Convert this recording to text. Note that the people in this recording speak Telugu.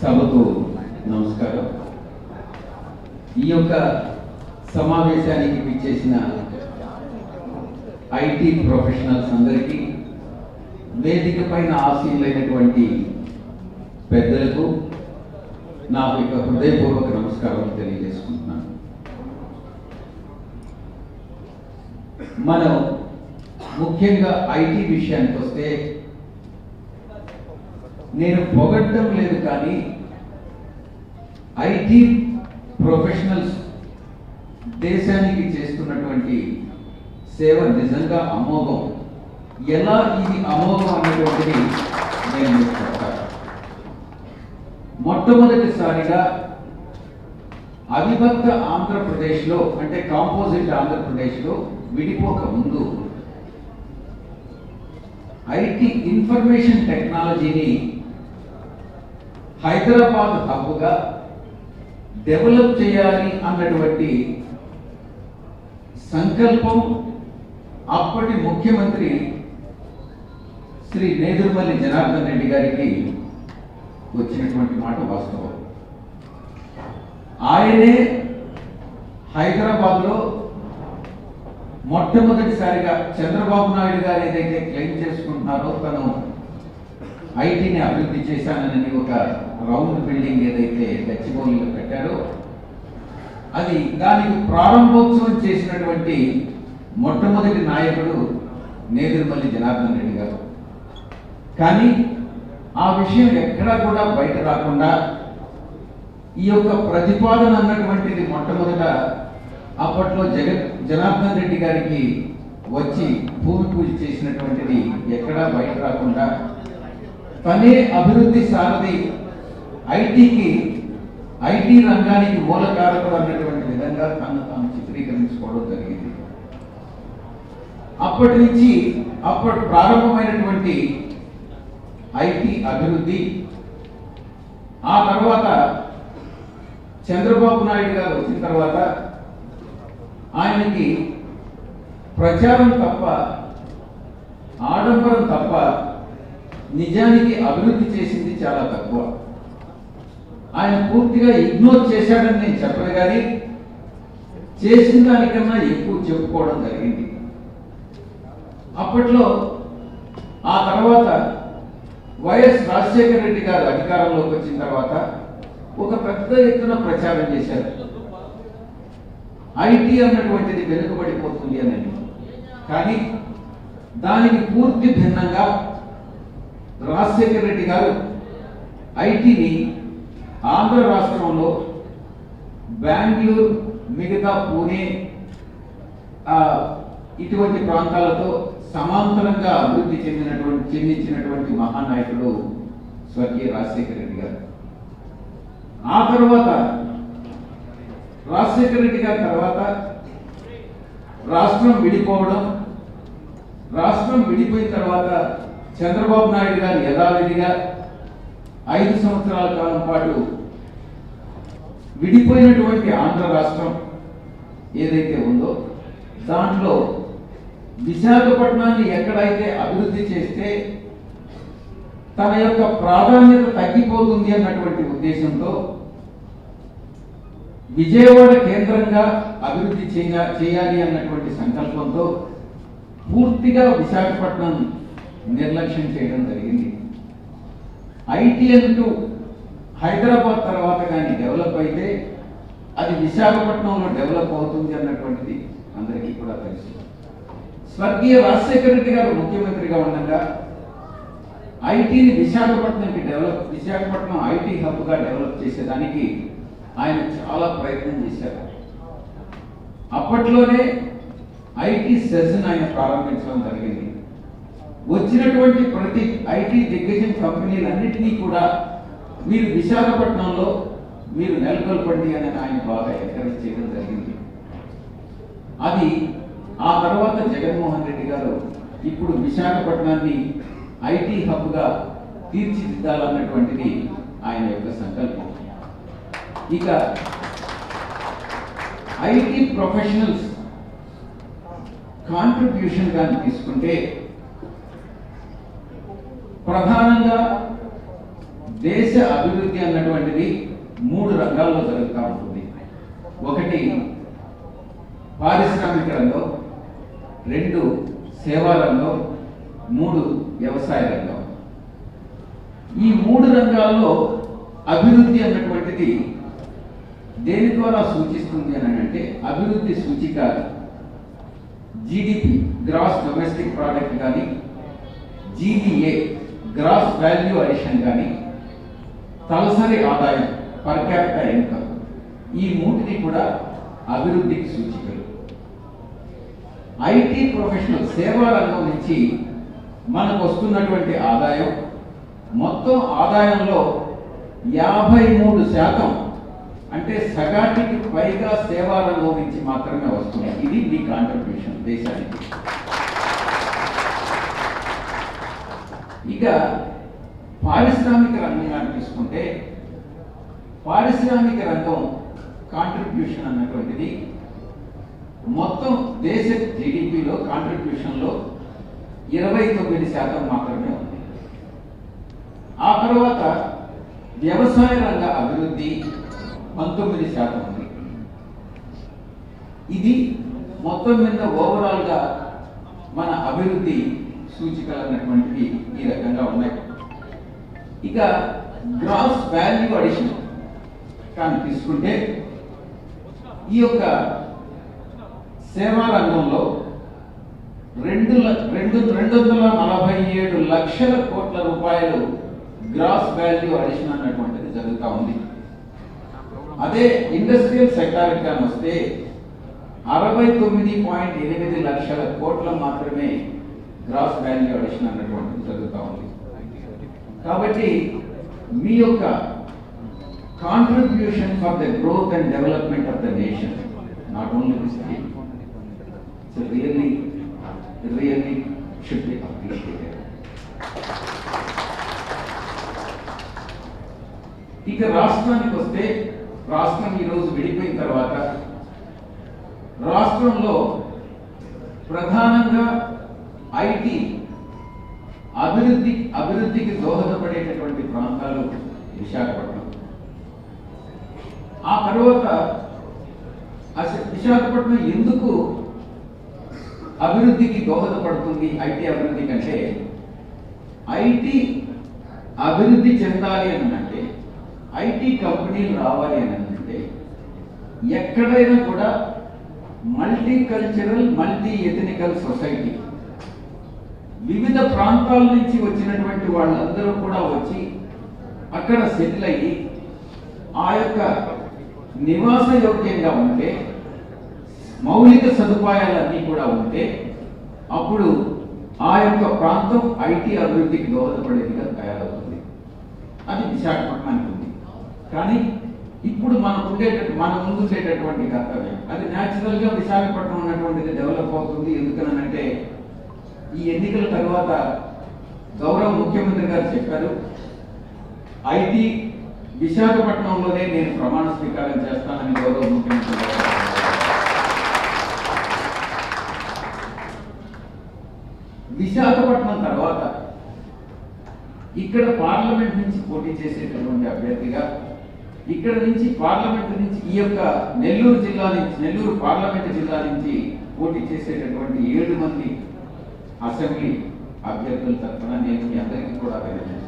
సభకు నమస్కారం. ఈ యొక్క సమావేశానికి విచ్చేసిన ఐటీ ప్రొఫెషనల్స్ అందరికీ, వేదిక పైన ఆసీనులైనటువంటి పెద్దలకు నా యొక్క హృదయపూర్వక నమస్కారం తెలియజేసుకుంటున్నాను. మనం ముఖ్యంగా ఐటీ విషయానికి వస్తే నేను పొగడ్డం లేదు, కానీ ఐటీ ప్రొఫెషనల్స్ దేశానికి చేస్తున్నటువంటి సేవ నిజంగా అమోఘం. ఎలా ఇది అమోఘం అనేటువంటిది నేను మీకు చెప్తాను. మొట్టమొదటిసారిగా అవిభక్త ఆంధ్రప్రదేశ్లో, అంటే కాంపోజిట్ ఆంధ్రప్రదేశ్లో విడిపోక ముందు ఐటీ ఇన్ఫర్మేషన్ టెక్నాలజీని హైదరాబాద్ హబ్గా డెవలప్ చేయాలి అన్నటువంటి సంకల్పం అప్పటి ముఖ్యమంత్రి శ్రీ నేదురుమల్లి జనార్దన్ రెడ్డి గారికి వచ్చినటువంటి మాట వాస్తవం. ఆయనే హైదరాబాద్లో మొట్టమొదటిసారిగా చంద్రబాబు నాయుడు గారు ఏదైతే క్లెయిమ్ చేసుకుంటున్నారో, తను ఐటీని అభివృద్ధి చేశానని ఒక రౌండ్ బిల్డింగ్ ఏదైతే గచ్చిబౌలిలో పెట్టారో, అది దానికి ప్రారంభోత్సవం చేసినటువంటి మొట్టమొదటి నాయకుడు నేదురుమల్లి జనార్దన్ రెడ్డి గారు. కానీ ఆ విషయం ఎక్కడా కూడా బయట రాకుండా ఈ యొక్క ప్రతిపాదన అన్నటువంటిది మొట్టమొదట అప్పట్లో జనార్దన్ రెడ్డి గారికి వచ్చి భూమి పూజ చేసినటువంటిది ఎక్కడా బయట రాకుండా, తనే అభివృద్ధి సారథి, ఐటీ రంగానికి మూలకారకుడు అన్నటువంటి విధంగా తాను చిత్రీకరించుకోవడం జరిగింది. అప్పటి నుంచి అప్పటి ప్రారంభమైనటువంటి ఐటీ అభివృద్ధి, ఆ తర్వాత చంద్రబాబు నాయుడు గారు వచ్చిన తర్వాత ఆయనకి ప్రచారం తప్ప, ఆడంబరం తప్ప నిజానికి అభివృద్ధి చేసింది చాలా తక్కువ. ఆయన పూర్తిగా ఇగ్నోర్ చేశాడని నేను చెప్పను, కానీ చేసిన దానికన్నా ఎక్కువ చెప్పుకోవడం జరిగింది. అప్పట్లో ఆ తర్వాత వైఎస్ రాజశేఖర రెడ్డి గారు అధికారంలోకి వచ్చిన తర్వాత ఒక పెద్ద ఎత్తున ప్రచారం చేశారు. ఐటీ అన్నటువంటిది వెనుకబడిపోతుంది అని. కానీ దానికి పూర్తి భిన్నంగా రాజశేఖర రెడ్డి గారు ఐటీని ఆంధ్ర రాష్ట్రంలో బెంగళూరు, మిగతా పూణే ఇటువంటి ప్రాంతాలతో సమాంతరంగా అభివృద్ధి చెందించినటువంటి మహానాయకుడు స్వర్గీయ రాజశేఖర రెడ్డి గారు. ఆ తర్వాత రాజశేఖర రెడ్డి గారి తర్వాత రాష్ట్రం విడిపోవడం, రాష్ట్రం విడిపోయిన తర్వాత చంద్రబాబు నాయుడు గారు యథావిధిగా 5 సంవత్సరాల కాలం పాటు విడిపోయినటువంటి ఆంధ్ర రాష్ట్రం ఏదైతే ఉందో దాంట్లో విశాఖపట్నాన్ని ఎక్కడైతే అభివృద్ధి చేస్తే తన యొక్క ప్రాధాన్యత తగ్గిపోతుంది అన్నటువంటి ఉద్దేశంతో విజయవాడ కేంద్రంగా అభివృద్ధి చేయాలి అన్నటువంటి సంకల్పంతో పూర్తిగా విశాఖపట్నం నిర్లక్ష్యం చేయడం జరిగింది. ఐటీ అంటూ హైదరాబాద్ తర్వాత కానీ డెవలప్ అయితే అది విశాఖపట్నంలో డెవలప్ అవుతుంది అన్నటువంటిది అందరికీ కూడా తెలుసు. స్వర్గీయ రాజశేఖర రెడ్డి గారు ముఖ్యమంత్రిగా ఉండగా ఐటీని విశాఖపట్నం ఐటీ హబ్గా డెవలప్ చేసేదానికి ఆయన చాలా ప్రయత్నం చేశారు. అప్పట్లోనే ఐటీ సెస్ని ఆయన ప్రారంభించడం జరిగింది. వచ్చినటువంటి ప్రతి ఐటీ దిగ్గజం కంపెనీలన్నింటినీ కూడా మీరు విశాఖపట్నంలో మీరు నెలకొల్పండి అని ఆయన బాగా ఎంకరేజ్ చేయడం జరిగింది. అది ఆ తర్వాత జగన్మోహన్ రెడ్డి గారు ఇప్పుడు విశాఖపట్నాన్ని ఐటీ హబ్గా తీర్చిదిద్దాలన్నటువంటిది ఆయన యొక్క సంకల్పం. ఇక ఐటీ ప్రొఫెషనల్స్ కాంట్రిబ్యూషన్ కానీ తీసుకుంటే ప్రధానంగా దేశ అభివృద్ధి అన్నటువంటి రంగాల్లో జరుగుతూ ఉంటుంది. ఒకటి పారిశ్రామిక రంగం, 2 సేవా రంగం, 3 వ్యవసాయ రంగం. ఈ 3 రంగాల్లో అభివృద్ధి అన్నటువంటిది దేని ద్వారా సూచిస్తుంది అని అంటే అభివృద్ధి సూచిక జీడిపి గ్రాస్ డొమెస్టిక్ ప్రోడక్ట్ కానీ, జీవీఏ గ్రాస్ వాల్యూ అడిషన్ కానీ, తలసరి ఆదాయం పర్ క్యాపిటల్ ఇన్కమ్, ఈ 3ని కూడా అభివృద్ధికి సూచికలు. ఐటీ ప్రొఫెషనల్ సేవా రంగం నుంచి మనకు వస్తున్నటువంటి ఆదాయం, మొత్తం ఆదాయంలో 53% అంటే సగానికి పైగా సేవా రంగం నుంచి మాత్రమే వస్తుంది. ఇది మీ కాంట్రిబ్యూషన్ దేశానికి. ఇక పారిశ్రామిక రంగాన్ని తీసుకుంటే పారిశ్రామిక రంగం కాంట్రిబ్యూషన్ అన్నటువంటిది మొత్తం దేశ జీడిపిలో కాంట్రిబ్యూషన్లో 29% మాత్రమే ఉంది. ఆ తర్వాత వ్యవసాయ రంగ అభివృద్ధి 19% ఉంది. ఇది మొత్తం మీద ఓవరాల్గా మన అభివృద్ధి సూచికలు అన్నటువంటివి ఈ రకంగా ఉన్నాయి. ఇక గ్రాస్ వాల్యూ అడిషన్ కానీ తీసుకుంటే ఈ యొక్క సేవా రంగంలో 247 లక్షల కోట్ల రూపాయలు గ్రాస్ వాల్యూ అడిషన్ అన్నటువంటిది జరుగుతూ ఉంది. అదే ఇండస్ట్రియల్ సెక్టార్ కానీ వస్తే 69.8 లక్షల కోట్ల మాత్రమే గ్రాస్ వాల్యూ అడిషన్ అన్నటువంటిది జరుగుతూ ఉంది. కాబట్టి మీ యొక్క contribution for the growth and development of the nation, not only this state, so really should be appreciated. ఇక రాష్ట్రానికి వస్తే, రాష్ట్రం ఈరోజు విడిపోయిన తర్వాత రాష్ట్రంలో ప్రధానంగా ఐటీ అభివృద్ధికి దోహదపడేటటువంటి ప్రాంతాలు విశాఖపట్నం. ఆ తర్వాత విశాఖపట్నం ఎందుకు అభివృద్ధికి దోహదపడుతుంది ఐటీ అభివృద్ధి కంటే, ఐటీ అభివృద్ధి చెందాలి అని అంటే, ఐటీ కంపెనీలు రావాలి అని అంటే ఎక్కడైనా కూడా మల్టీకల్చరల్ మల్టీ ఎథనికల్ సొసైటీ, వివిధ ప్రాంతాల నుంచి వచ్చినటువంటి వాళ్ళందరూ కూడా వచ్చి అక్కడ సెటిల్ అయ్యి ఆ యొక్క నివాస యోగ్యంగా ఉంటే, మౌలిక సదుపాయాలన్నీ కూడా ఉంటే అప్పుడు ఆ యొక్క ప్రాంతం ఐటీ అభివృద్ధికి దోహదపడేదిగా తయారవుతుంది. అది విశాఖపట్నానికి ఉంది. కానీ ఇప్పుడు మన ముందు ఉండేటటువంటి కర్తవ్యం, అది న్యాచురల్గా విశాఖపట్నం ఉన్నటువంటిది డెవలప్ అవుతుంది. ఎందుకనంటే ఈ ఎన్నికల తర్వాత గౌరవ ముఖ్యమంత్రి గారు చెప్పారు, ఐటీ విశాఖపట్నంలోనే నేను ప్రమాణ స్వీకారం చేస్తానని గౌరవ ముఖ్యమంత్రి గారు. విశాఖపట్నం తర్వాత ఇక్కడ పార్లమెంట్ నుంచి పోటీ చేసేటటువంటి అభ్యర్థిగా, ఇక్కడ నుంచి పార్లమెంట్ నుంచి ఈ యొక్క నెల్లూరు పార్లమెంట్ జిల్లా నుంచి పోటీ చేసేటటువంటి 7 మంది అసెంబ్లీ అభ్యర్థుల తరఫున నేను మీ అందరికీ కూడా విన్నవించుకుంటున్నాను.